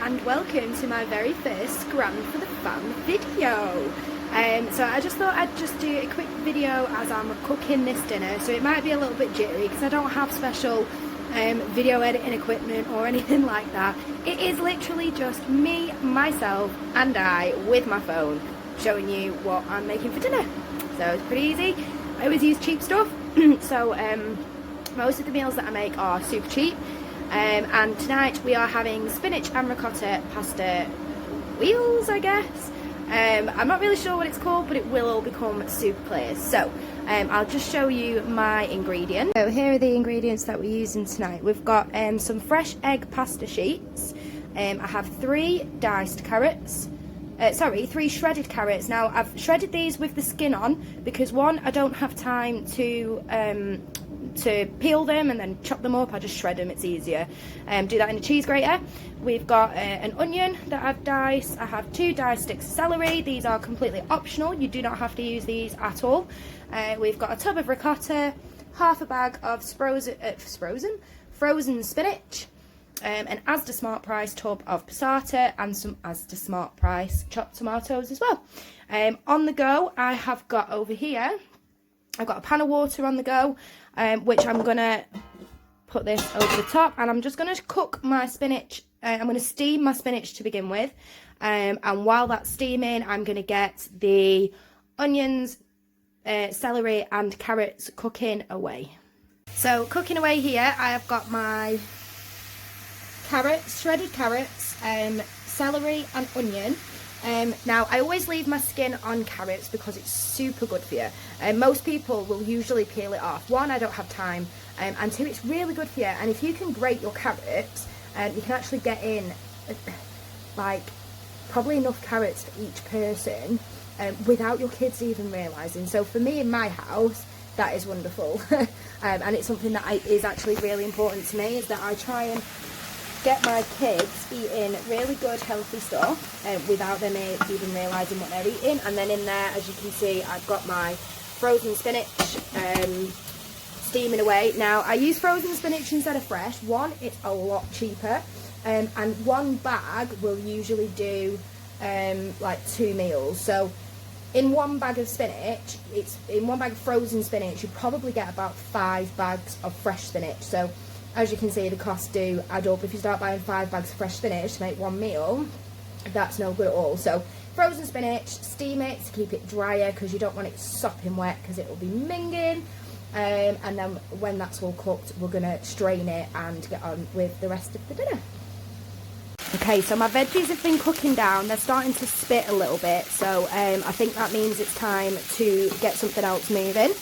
and welcome to my very first Scram for the Fam video. So I just thought I'd just do a quick video as I'm cooking this dinner, so it might be a little bit jittery because I don't have special video editing equipment or anything like that. It is literally just me, myself and I with my phone showing you what I'm making for dinner. So it's pretty easy. I always use cheap stuff, so most of the meals that I make are super cheap. And tonight we are having spinach and ricotta pasta wheels, I guess. I'm not really sure what it's called, but it will all become super clear. So I'll just show you my ingredients. So here are the ingredients that we're using tonight. We've got some fresh egg pasta sheets. I have 3 diced carrots. 3 shredded carrots. Now I've shredded these with the skin on because one, I don't have time to peel them and then chop them up. I just shred them, it's easier. Do that in a cheese grater. We've got an onion that I've diced. I have 2 diced sticks of celery. These are completely optional, you do not have to use these at all. We've got a tub of ricotta, half a bag of frozen spinach, an Asda Smart Price tub of passata, and some Asda Smart Price chopped tomatoes as well. On the go, I have got over here, I've got a pan of water on the go, which I'm going to put this over the top, and I'm just going to cook my spinach. I'm going to steam my spinach to begin with, and while that's steaming, I'm going to get the onions, celery and carrots cooking away. So cooking away here, I have got my carrots, shredded carrots, celery and onion. Now I always leave my skin on carrots because it's super good for you. Most people will usually peel it off. 1, I don't have time, and 2, it's really good for you. And if you can grate your carrots, you can actually get in like probably enough carrots for each person without your kids even realising. So for me in my house, that is wonderful. And it's something that is actually really important to me, is that I try and get my kids eating really good healthy stuff without them even realising what they're eating. And then in there, as you can see, I've got my frozen spinach steaming away. Now I use frozen spinach instead of fresh. 1, it's a lot cheaper, and 1 bag will usually do like 2 meals. So in 1 bag of spinach, in 1 bag of frozen spinach, you probably get about 5 bags of fresh spinach. So as you can see, the costs do add up. If you start buying 5 bags of fresh spinach to make 1 meal, that's no good at all. So frozen spinach, steam it to keep it drier because you don't want it sopping wet because it will be minging. And then when that's all cooked, we're going to strain it and get on with the rest of the dinner. Okay, so my veggies have been cooking down. They're starting to spit a little bit, so I think that means it's time to get something else moving.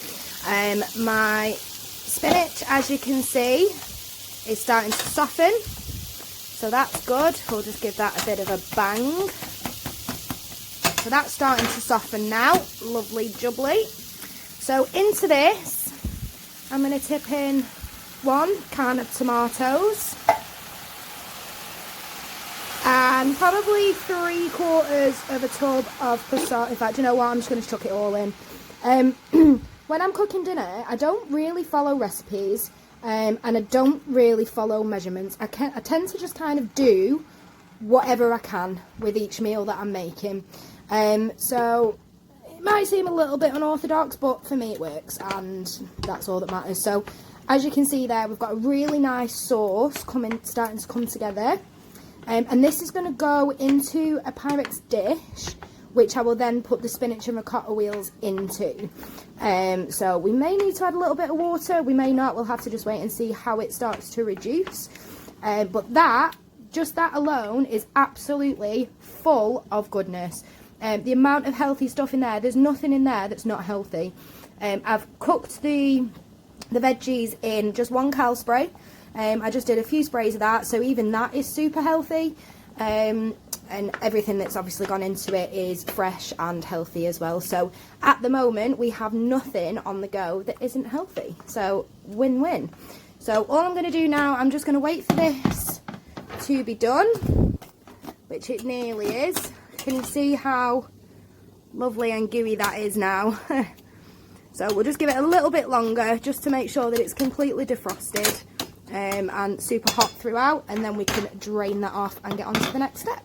My spinach, as you can see, is starting to soften, so that's good. We'll just give that a bit of a bang. So that's starting to soften now, lovely jubbly. So into this, I'm going to tip in 1 can of tomatoes and probably 3/4 of a tub of passata. In fact, you know what, I'm just going to chuck it all in. When I'm cooking dinner, I don't really follow recipes. And I don't really follow measurements. I tend to just kind of do whatever I can with each meal that I'm making. So it might seem a little bit unorthodox, but for me it works, and that's all that matters. So as you can see there, we've got a really nice sauce starting to come together. And this is going to go into a Pyrex dish, which I will then put the spinach and ricotta wheels into. So we may need to add a little bit of water, we may not, we'll have to just wait and see how it starts to reduce. But just that alone is absolutely full of goodness. The amount of healthy stuff in there, there's nothing in there that's not healthy. I've cooked the veggies in just 1 cal spray. I just did a few sprays of that, so even that is super healthy. And everything that's obviously gone into it is fresh and healthy as well. So at the moment we have nothing on the go that isn't healthy, so win-win. So all I'm going to do now, I'm just going to wait for this to be done, which it nearly is. Can you see how lovely and gooey that is now? So we'll just give it a little bit longer just to make sure that it's completely defrosted, and super hot throughout, and then we can drain that off and get on to the next step.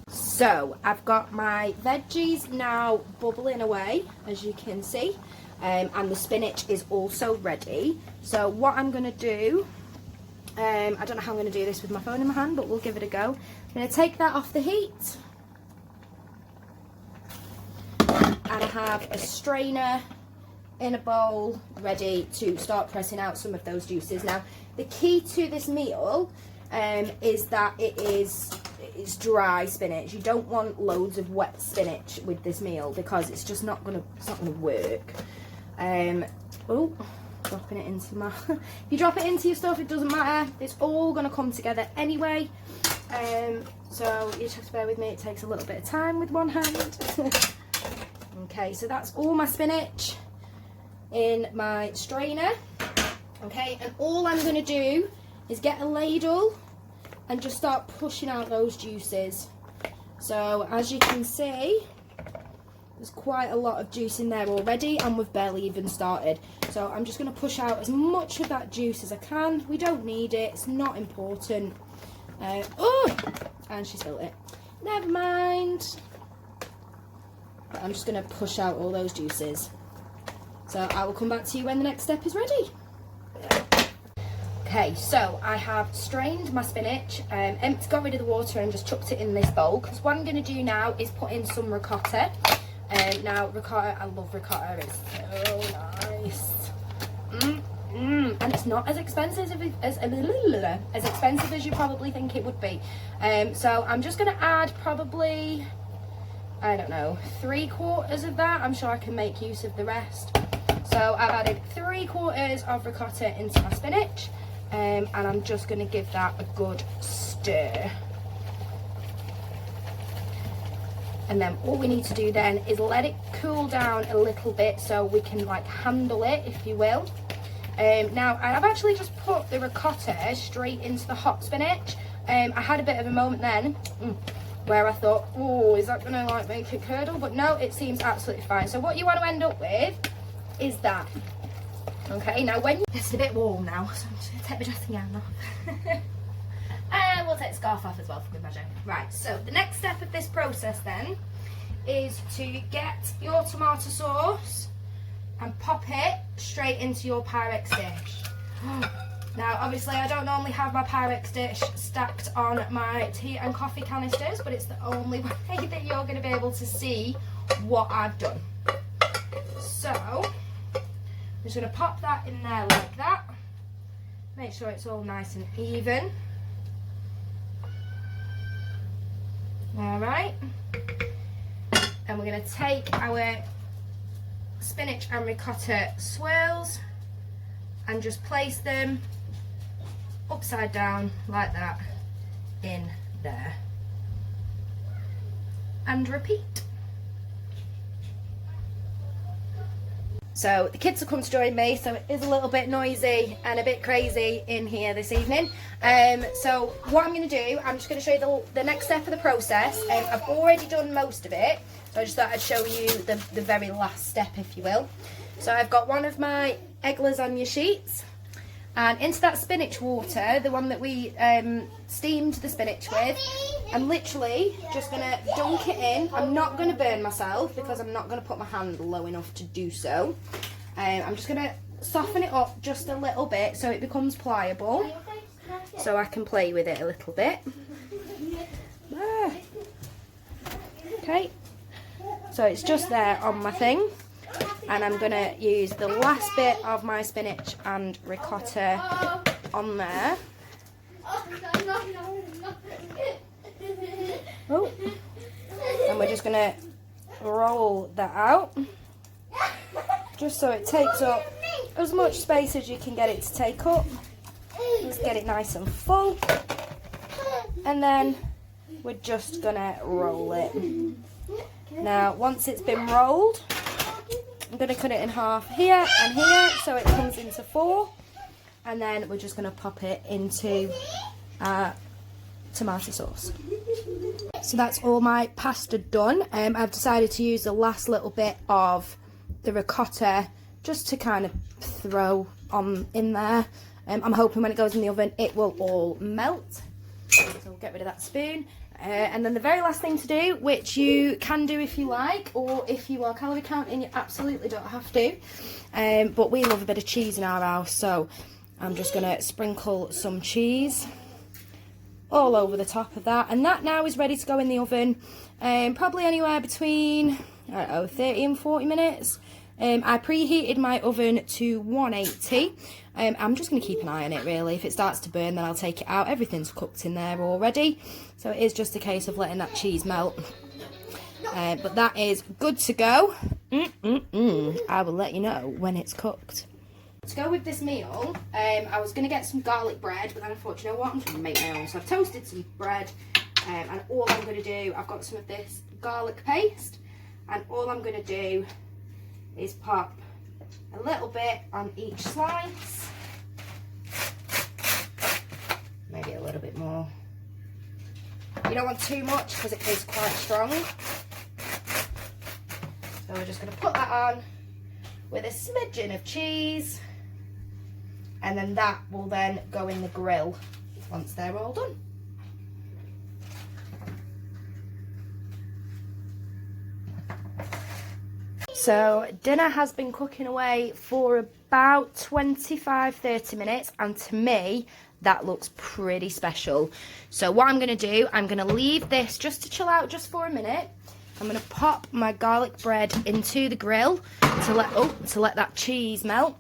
So I've got my veggies now bubbling away, as you can see, and the spinach is also ready. So what I'm going to do, I don't know how I'm going to do this with my phone in my hand, but we'll give it a go. I'm going to take that off the heat, and I have a strainer in a bowl ready to start pressing out some of those juices. Now the key to this meal is that it's dry spinach. You don't want loads of wet spinach with this meal because it's just not gonna work. Oh, dropping it into my if you drop it into your stuff, it doesn't matter, it's all gonna come together anyway. So you just have to bear with me, it takes a little bit of time with one hand. Okay, so that's all my spinach in my strainer. Okay, and all I'm going to do is get a ladle and just start pushing out those juices. So as you can see, there's quite a lot of juice in there already, and we've barely even started. So I'm just going to push out as much of that juice as I can. We don't need it, it's not important. Oh, and she spilled it. Never mind. But I'm just going to push out all those juices. So I will come back to you when the next step is ready. Okay, so I have strained my spinach, got rid of the water and just chucked it in this bowl, because what I'm going to do now is put in some ricotta. Now ricotta, I love ricotta, it's so nice. And it's not as expensive as you probably think it would be. So I'm just going to add probably, I don't know, 3/4 of that. I'm sure I can make use of the rest. So I've added 3/4 of ricotta into my spinach, and I'm just going to give that a good stir. And then all we need to do then is let it cool down a little bit so we can like handle it, if you will. Now I've actually just put the ricotta straight into the hot spinach. I had a bit of a moment then where I thought, oh, is that going to like make it curdle? But no, it seems absolutely fine. So what you want to end up with is that. Okay, now when it's a bit warm now, so I'm just going to take my dressing gown off. And we'll take the scarf off as well for good measure. Right, so the next step of this process then is to get your tomato sauce and pop it straight into your Pyrex dish. Now, obviously, I don't normally have my Pyrex dish stacked on my tea and coffee canisters, but it's the only way that you're going to be able to see what I've done. So, I'm just going to pop that in there like that. Make sure it's all nice and even. Alright. And we're going to take our spinach and ricotta swirls and just place them upside down like that in there, and repeat. So the kids have come to join me, so it is a little bit noisy and a bit crazy in here this evening. So what I'm going to do, I'm just going to show you the next step of the process. I've already done most of it, so I just thought I'd show you the very last step, if you will. So I've got one of my egg lasagna sheets, and into that spinach water, the one that we steamed the spinach with, I'm literally just going to dunk it in. I'm not going to burn myself because I'm not going to put my hand low enough to do so. I'm just going to soften it up just a little bit so it becomes pliable, so I can play with it a little bit. Okay, so it's just there on my thing. And I'm going to use the last bit of my spinach and ricotta on there. Oh. And we're just going to roll that out, just so it takes up as much space as you can get it to take up. Let's get it nice and full. And then we're just going to roll it. Now, once it's been rolled, I'm going to cut it in half here and here so it comes into 4, and then we're just going to pop it into tomato sauce. So that's all my pasta done. I've decided to use the last little bit of the ricotta just to kind of throw on in there. I'm hoping when it goes in the oven it will all melt. So we'll get rid of that spoon. And then the very last thing to do, which you can do if you like, or if you are calorie counting, you absolutely don't have to. But we love a bit of cheese in our house, so I'm just going to sprinkle some cheese all over the top of that. And that now is ready to go in the oven, probably anywhere between, I don't know, 30 and 40 minutes. I preheated my oven to 180. I'm just going to keep an eye on it really. If it starts to burn, then I'll take it out. Everything's cooked in there already, so it is just a case of letting that cheese melt. But that is good to go. I will let you know when it's cooked. To go with this meal, I was going to get some garlic bread, but then I thought, you know what, I'm just going to make my own. So I've toasted some bread, and all I'm going to do, I've got some of this garlic paste, and all I'm going to do is pop a little bit on each slice, maybe a little bit more. You don't want too much because it is quite strong. So we're just going to put that on with a smidgen of cheese, and then that will then go in the grill once they're all done. So dinner has been cooking away for about 25-30 minutes, and to me that looks pretty special. So what I'm going to do, I'm going to leave this just to chill out just for a minute. I'm going to pop my garlic bread into the grill to let that cheese melt,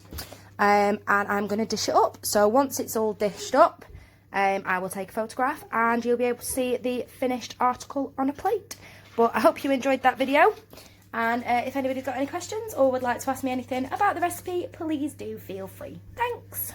and I'm going to dish it up. So once it's all dished up, I will take a photograph and you'll be able to see the finished article on a plate. But I hope you enjoyed that video. And if anybody's got any questions or would like to ask me anything about the recipe, please do feel free. Thanks.